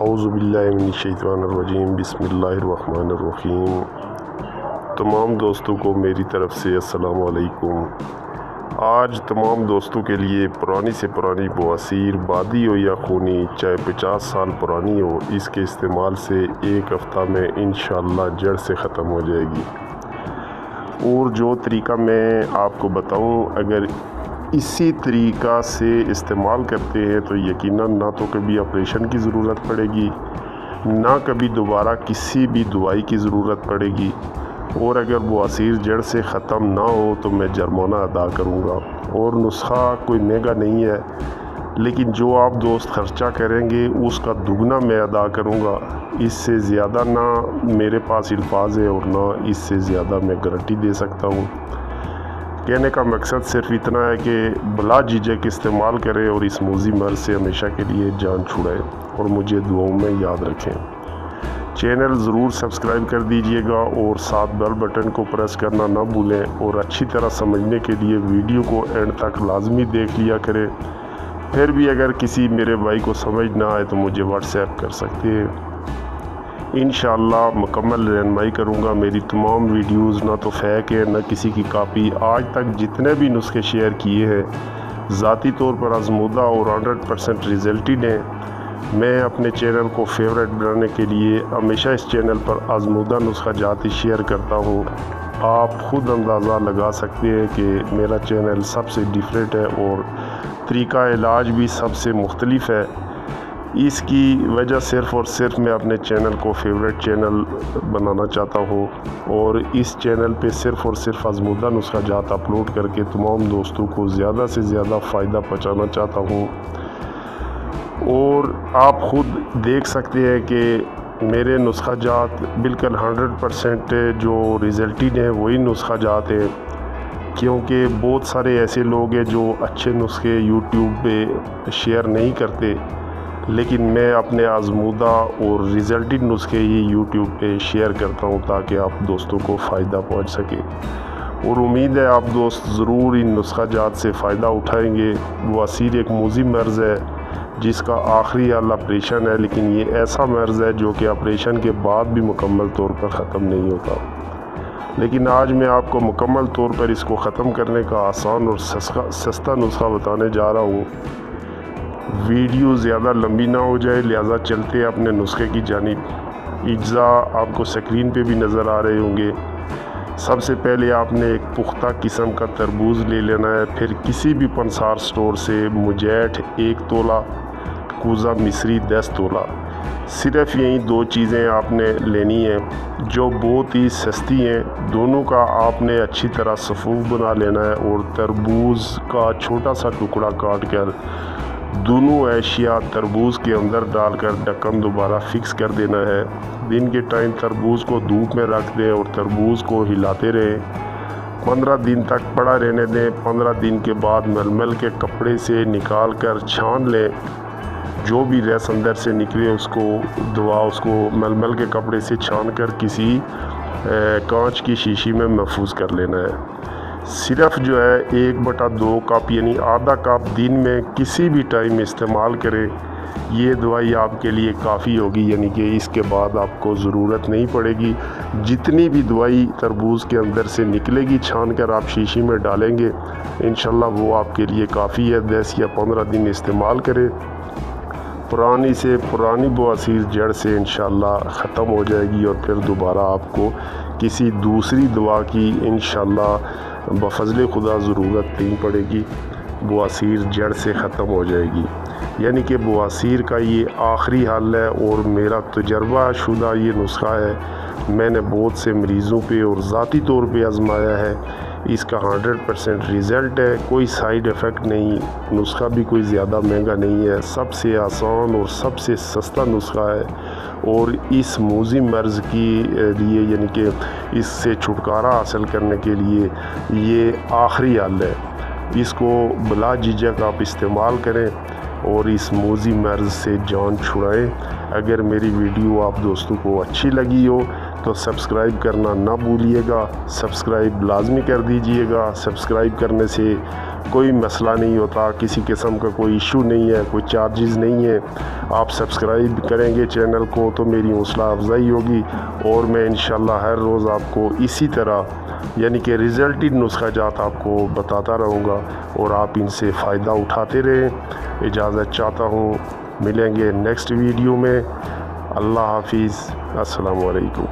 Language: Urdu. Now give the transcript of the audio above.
اعوذ باللہ من الشیطان الرجیم بسم اللہ الرحمن الرحیم۔ تمام دوستوں کو میری طرف سے السلام علیکم۔ آج تمام دوستوں کے لیے پرانی سے پرانی بواسیر بادی ہو یا خونی، چاہے 50 سال پرانی ہو، اس کے استعمال سے ایک ہفتہ میں انشاءاللہ جڑ سے ختم ہو جائے گی۔ اور جو طریقہ میں آپ کو بتاؤں، اگر اسی طریقہ سے استعمال کرتے ہیں تو یقیناً نہ تو کبھی آپریشن کی ضرورت پڑے گی، نہ کبھی دوبارہ کسی بھی دوائی کی ضرورت پڑے گی، اور اگر بواسیر جڑ سے ختم نہ ہو تو میں جرمانہ ادا کروں گا۔ اور نسخہ کوئی مہنگا نہیں ہے، لیکن جو آپ دوست خرچہ کریں گے اس کا دگنا میں ادا کروں گا۔ اس سے زیادہ نہ میرے پاس الفاظ ہے اور نہ اس سے زیادہ میں گارنٹی دے سکتا ہوں۔ کہنے کا مقصد صرف اتنا ہے کہ بلا جھجک استعمال کریں اور اس موذی مرض سے ہمیشہ کے لیے جان چھڑائیں، اور مجھے دعاؤں میں یاد رکھیں۔ چینل ضرور سبسکرائب کر دیجئے گا اور ساتھ بیل بٹن کو پریس کرنا نہ بھولیں، اور اچھی طرح سمجھنے کے لیے ویڈیو کو اینڈ تک لازمی دیکھ لیا کریں۔ پھر بھی اگر کسی میرے بھائی کو سمجھ نہ آئے تو مجھے واٹس ایپ کر سکتے ہیں۔ انشاءاللہ مکمل رہنمائی کروں گا۔ میری تمام ویڈیوز نہ تو فیک ہے، نہ کسی کی کاپی۔ آج تک جتنے بھی نسخے شیئر کیے ہیں ذاتی طور پر آزمودہ اور 100% ریزلٹڈ ہیں۔ میں اپنے چینل کو فیورٹ بنانے کے لیے ہمیشہ اس چینل پر آزمودہ نسخہ جات ہی شیئر کرتا ہوں۔ آپ خود اندازہ لگا سکتے ہیں کہ میرا چینل سب سے ڈیفرنٹ ہے اور طریقہ علاج بھی سب سے مختلف ہے۔ اس کی وجہ صرف اور صرف میں اپنے چینل کو فیورٹ چینل بنانا چاہتا ہوں، اور اس چینل پہ صرف اور صرف آزمودہ نسخہ جات اپلوڈ کر کے تمام دوستوں کو زیادہ سے زیادہ فائدہ پہنچانا چاہتا ہوں۔ اور آپ خود دیکھ سکتے ہیں کہ میرے نسخہ جات بالکل 100% جو ریزلٹڈ ہیں وہی نسخہ جات ہیں، کیونکہ بہت سارے ایسے لوگ ہیں جو اچھے نسخے یوٹیوب پہ شیئر نہیں کرتے، لیکن میں اپنے آزمودہ اور ریزلٹڈ نسخے ہی یوٹیوب پہ شیئر کرتا ہوں تاکہ آپ دوستوں کو فائدہ پہنچ سکے۔ اور امید ہے آپ دوست ضرور ان نسخہ جات سے فائدہ اٹھائیں گے۔ بواسیر ایک موذی مرض ہے جس کا آخری حل آپریشن ہے، لیکن یہ ایسا مرض ہے جو کہ آپریشن کے بعد بھی مکمل طور پر ختم نہیں ہوتا۔ لیکن آج میں آپ کو مکمل طور پر اس کو ختم کرنے کا آسان اور سستا نسخہ بتانے جا رہا ہوں۔ ویڈیو زیادہ لمبی نہ ہو جائے، لہٰذا چلتے ہیں اپنے نسخے کی جانب۔ اجزاء آپ کو سکرین پہ بھی نظر آ رہے ہوں گے۔ سب سے پہلے آپ نے ایک پختہ قسم کا تربوز لے لینا ہے، پھر کسی بھی پنسار سٹور سے مجیٹھ 1 تولہ، کوزہ مصری 10 تولہ۔ صرف یہی 2 چیزیں آپ نے لینی ہیں جو بہت ہی سستی ہیں۔ دونوں کا آپ نے اچھی طرح صفوف بنا لینا ہے، اور تربوز کا چھوٹا سا ٹکڑا کاٹ کر دونوں اشیاء تربوز کے اندر ڈال کر ڈھکن دوبارہ فکس کر دینا ہے۔ دن کے ٹائم تربوز کو دھوپ میں رکھ دیں اور تربوز کو ہلاتے رہیں۔ 15 دن تک پڑا رہنے دیں۔ 15 دن کے بعد مل کے کپڑے سے نکال کر چھان لیں۔ جو بھی رس اندر سے نکلے اس کو مل کے کپڑے سے چھان کر کسی کانچ کی شیشی میں محفوظ کر لینا ہے۔ صرف جو ہے 1/2 کپ یعنی آدھا کپ دن میں کسی بھی ٹائم استعمال کریں۔ یہ دوائی آپ کے لیے کافی ہوگی، یعنی کہ اس کے بعد آپ کو ضرورت نہیں پڑے گی۔ جتنی بھی دوائی تربوز کے اندر سے نکلے گی چھان کر آپ شیشی میں ڈالیں گے، انشاءاللہ وہ آپ کے لیے کافی ہے۔ 10 یا 15 دن استعمال کریں، پرانی سے پرانی بواسیر جڑ سے انشاءاللہ ختم ہو جائے گی، اور پھر دوبارہ آپ کو کسی دوسری دوا کی انشاءاللہ بفضل خدا ضرورت نہیں پڑے گی۔ بواسیر جڑ سے ختم ہو جائے گی، یعنی کہ بواسیر کا یہ آخری حل ہے، اور میرا تجربہ شدہ یہ نسخہ ہے۔ میں نے بہت سے مریضوں پہ اور ذاتی طور پہ آزمایا ہے۔ اس کا 100% ریزلٹ ہے، کوئی سائیڈ ایفیکٹ نہیں۔ نسخہ بھی کوئی زیادہ مہنگا نہیں ہے، سب سے آسان اور سب سے سستا نسخہ ہے، اور اس موذی مرض کے لیے یعنی کہ اس سے چھٹکارا حاصل کرنے کے لیے یہ آخری حل ہے۔ اس کو بلا جھجک آپ استعمال کریں اور اس موذی مرض سے جان چھڑائیں۔ اگر میری ویڈیو آپ دوستوں کو اچھی لگی ہو تو سبسکرائب کرنا نہ بھولیے گا۔ سبسکرائب لازمی کر دیجئے گا۔ سبسکرائب کرنے سے کوئی مسئلہ نہیں ہوتا، کسی قسم کا کوئی ایشو نہیں ہے، کوئی چارجز نہیں ہے۔ آپ سبسکرائب کریں گے چینل کو تو میری حوصلہ افزائی ہوگی، اور میں انشاءاللہ ہر روز آپ کو اسی طرح یعنی کہ ریزلٹڈ نسخہ جات آپ کو بتاتا رہوں گا، اور آپ ان سے فائدہ اٹھاتے رہیں۔ اجازت چاہتا ہوں، ملیں گے نیکسٹ ویڈیو میں۔ اللہ حافظ، السلام علیکم۔